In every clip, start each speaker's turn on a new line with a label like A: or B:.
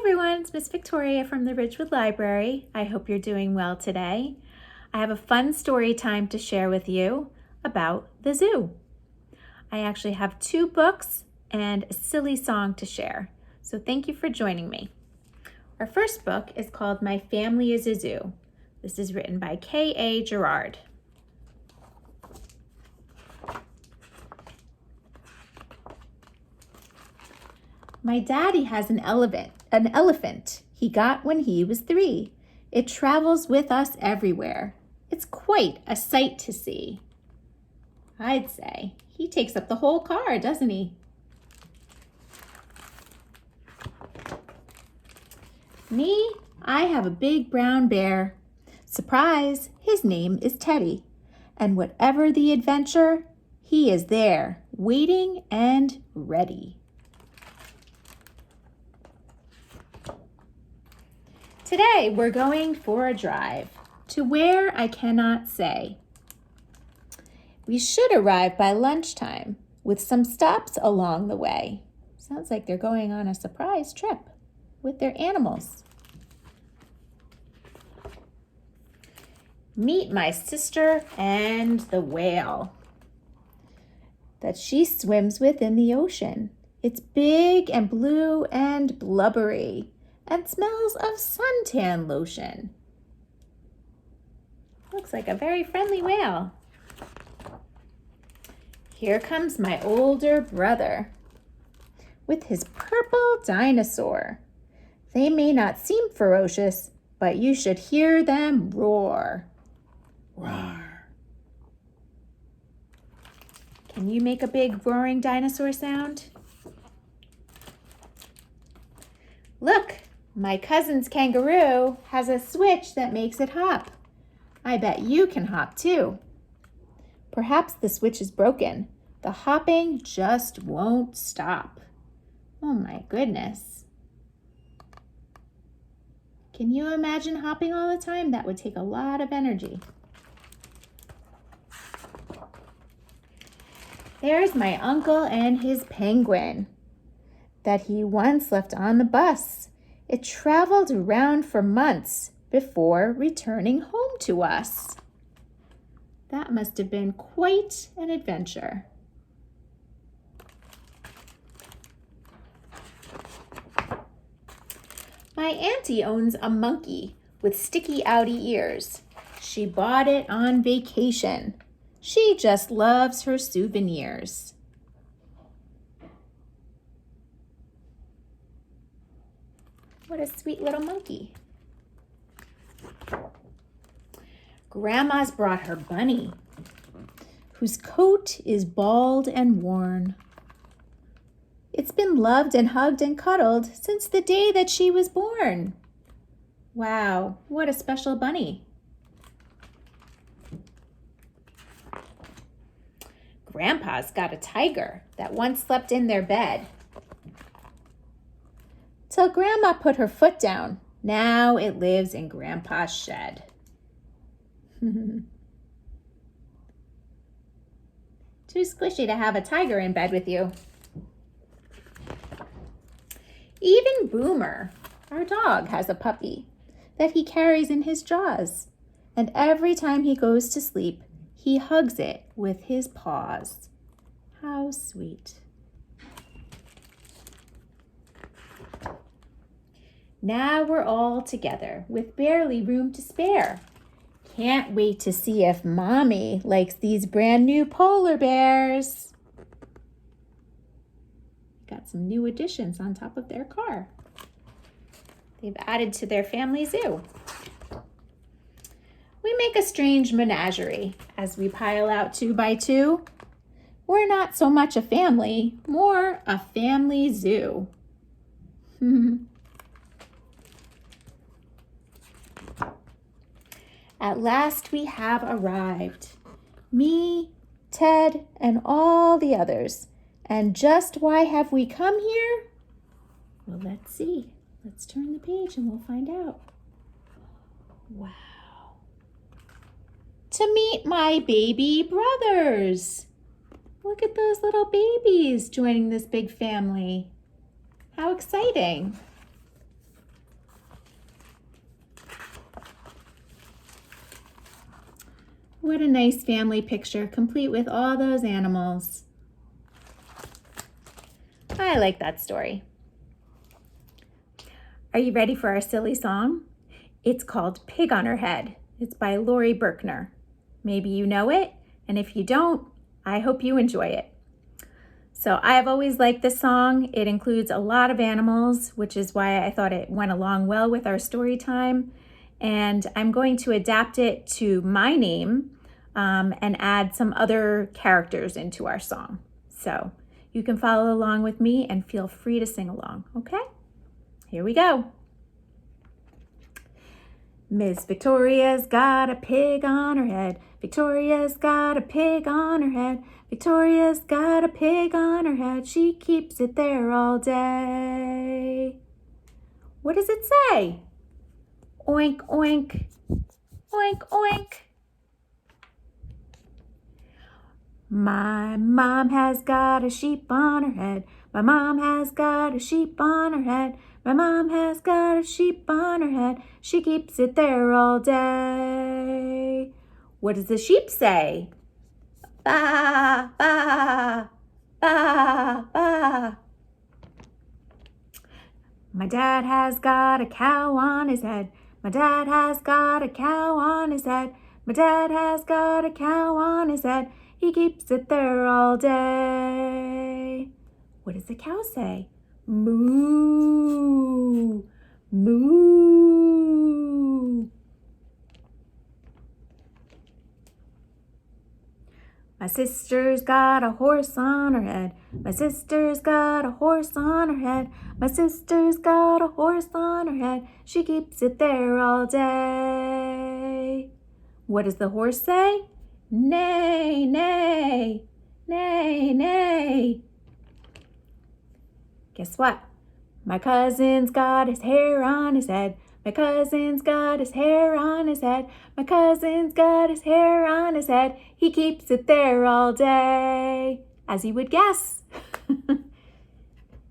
A: everyone, it's Miss Victoria from the Ridgewood Library. I hope you're doing well today. I have a fun story time to share with you about the zoo. I actually have 2 books and a silly song to share, so thank you for joining me. Our first book is called My Family is a Zoo. This is written by K.A. Gerard. My daddy has an elephant he got when he was 3. It travels with us everywhere. It's quite a sight to see. I'd say he takes up the whole car, doesn't he? Me, I have a big brown bear. Surprise, his name is Teddy. And whatever the adventure, he is there, waiting and ready. Today, we're going for a drive to where I cannot say. We should arrive by lunchtime with some stops along the way. Sounds like they're going on a surprise trip with their animals. Meet my sister and the whale that she swims with in the ocean. It's big and blue and blubbery and smells of suntan lotion. Looks like a very friendly whale. Here comes my older brother with his purple dinosaur. They may not seem ferocious, but you should hear them roar. Roar. Can you make a big roaring dinosaur sound? Look! My cousin's kangaroo has a switch that makes it hop. I bet you can hop too. Perhaps the switch is broken. The hopping just won't stop. Oh my goodness. Can you imagine hopping all the time? That would take a lot of energy. There's my uncle and his penguin that he once left on the bus. It traveled around for months before returning home to us. That must have been quite an adventure. My auntie owns a monkey with sticky outy ears. She bought it on vacation. She just loves her souvenirs. What a sweet little monkey. Grandma's brought her bunny, whose coat is bald and worn. It's been loved and hugged and cuddled since the day that she was born. Wow, what a special bunny. Grandpa's got a tiger that once slept in their bed. Till Grandma put her foot down. Now it lives in Grandpa's shed. Too squishy to have a tiger in bed with you. Even Boomer, our dog, has a puppy that he carries in his jaws. And every time he goes to sleep, he hugs it with his paws. How sweet. Now we're all together with barely room to spare. Can't wait to see if Mommy likes these brand new polar bears. Got some new additions on top of their car. They've added to their family zoo. We make a strange menagerie as we pile out 2 by 2. We're not so much a family, more a family zoo. At last we have arrived. Me, Ted, and all the others. And just why have we come here? Well, let's see. Let's turn the page and we'll find out. Wow. To meet my baby brothers. Look at those little babies joining this big family. How exciting. What a nice family picture, complete with all those animals. I like that story. Are you ready for our silly song? It's called Pig on Her Head. It's by Lori Berkner. Maybe you know it, and if you don't, I hope you enjoy it. So I have always liked this song. It includes a lot of animals, which is why I thought it went along well with our story time. And I'm going to adapt it to my name and add some other characters into our song. So you can follow along with me and feel free to sing along, okay? Here we go. Miss Victoria's got a pig on her head. Victoria's got a pig on her head. Victoria's got a pig on her head. She keeps it there all day. What does it say? Oink, oink, oink, oink. My mom has got a sheep on her head. My mom has got a sheep on her head. My mom has got a sheep on her head. She keeps it there all day. What does the sheep say? Ba, ba, ba, ba. My dad has got a cow on his head. My dad has got a cow on his head. My dad has got a cow on his head. He keeps it there all day. What does the cow say? Moo, moo. My sister's got a horse on her head. My sister's got a horse on her head. My sister's got a horse on her head. She keeps it there all day. What does the horse say? Neigh, neigh, neigh, neigh. Guess what? My cousin's got his hair on his head. My cousin's got his hair on his head. My cousin's got his hair on his head. He keeps it there all day, as you would guess.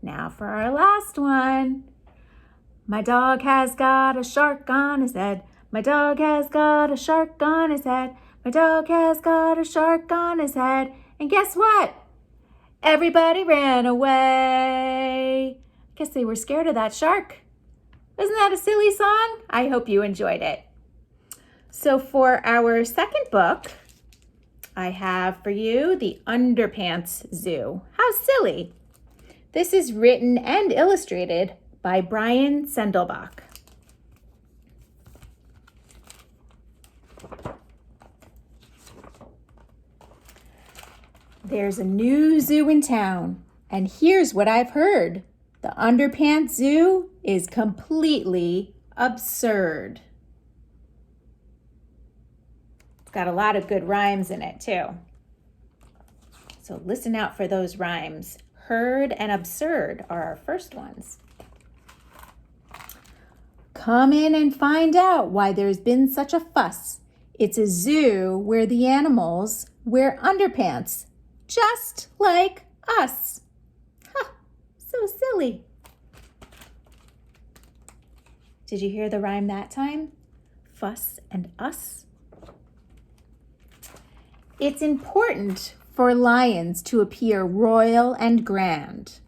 A: Now for our last one. My dog has got a shark on his head. My dog has got a shark on his head. My dog has got a shark on his head. And guess what? Everybody ran away. Guess they were scared of that shark. Isn't that a silly song? I hope you enjoyed it. So for our second book, I have for you The Underpants Zoo. How silly. This is written and illustrated by Brian Sendelbach. There's a new zoo in town, and here's what I've heard. The Underpants Zoo is completely absurd. It's got a lot of good rhymes in it, too. So listen out for those rhymes. Heard and absurd are our first ones. Come in and find out why there's been such a fuss. It's a zoo where the animals wear underpants, just like us. Ha, so silly. Did you hear the rhyme that time? Fuss and us. It's important for lions to appear royal and grand.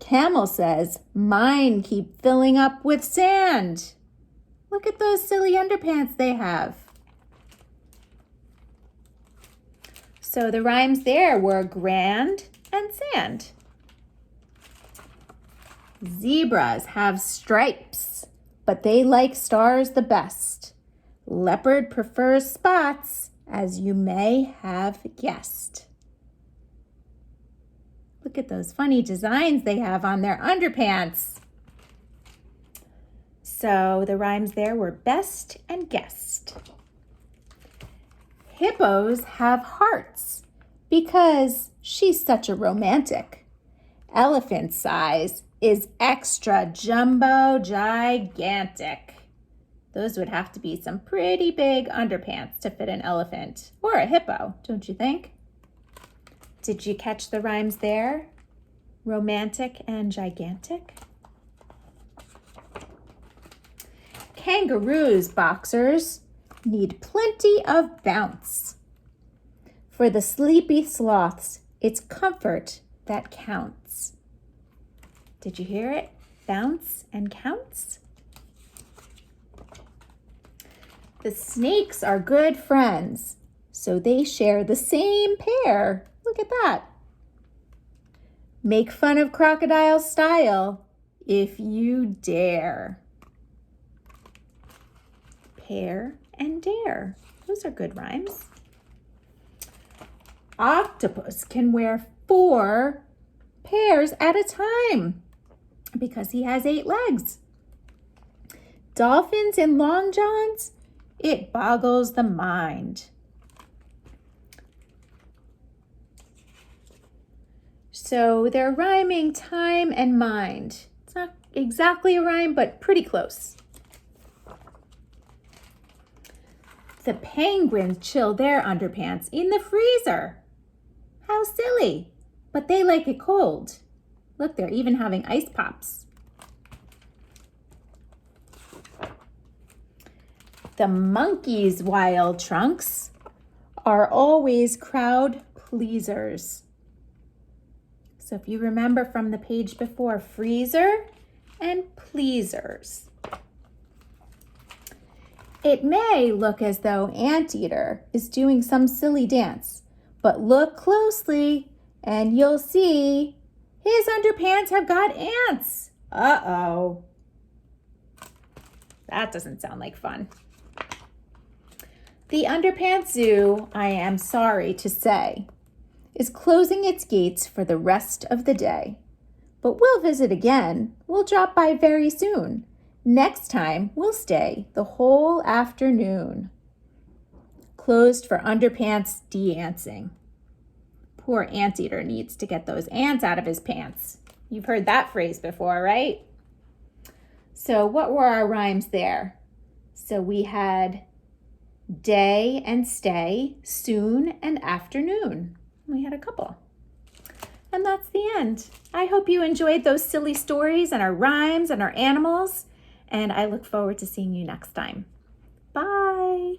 A: Camel says, mine keep filling up with sand. Look at those silly underpants they have. So the rhymes there were grand and sand. Zebras have stripes, but they like stars the best. Leopard prefers spots, as you may have guessed. Look at those funny designs they have on their underpants. So the rhymes there were best and guessed. Hippos have hearts because she's such a romantic. Elephant size is extra jumbo gigantic. Those would have to be some pretty big underpants to fit an elephant or a hippo, don't you think? Did you catch the rhymes there? Romantic and gigantic. Kangaroos, boxers, need plenty of bounce. For the sleepy sloths, it's comfort that counts. Did you hear it? Bounce and counts. The snakes are good friends, so they share the same pair. Look at that. Make fun of crocodile style if you dare. Pair and dare. Those are good rhymes. Octopus can wear 4 pairs at a time because he has 8 legs. Dolphins and long johns, it boggles the mind. So they're rhyming time and mind. It's not exactly a rhyme, but pretty close. The penguins chill their underpants in the freezer. How silly, but they like it cold. Look, they're even having ice pops. The monkeys' wild trunks are always crowd pleasers. So if you remember from the page before, freezer and pleasers. It may look as though Anteater is doing some silly dance, but look closely and you'll see his underpants have got ants. Uh-oh. That doesn't sound like fun. The Underpants Zoo, I am sorry to say, is closing its gates for the rest of the day. But we'll visit again. We'll drop by very soon. Next time, we'll stay the whole afternoon. Closed for underpants de-antsing. Poor Anteater needs to get those ants out of his pants. You've heard that phrase before, right? So what were our rhymes there? So we had day and stay, soon and afternoon. We had a couple. And that's the end. I hope you enjoyed those silly stories and our rhymes and our animals. And I look forward to seeing you next time. Bye.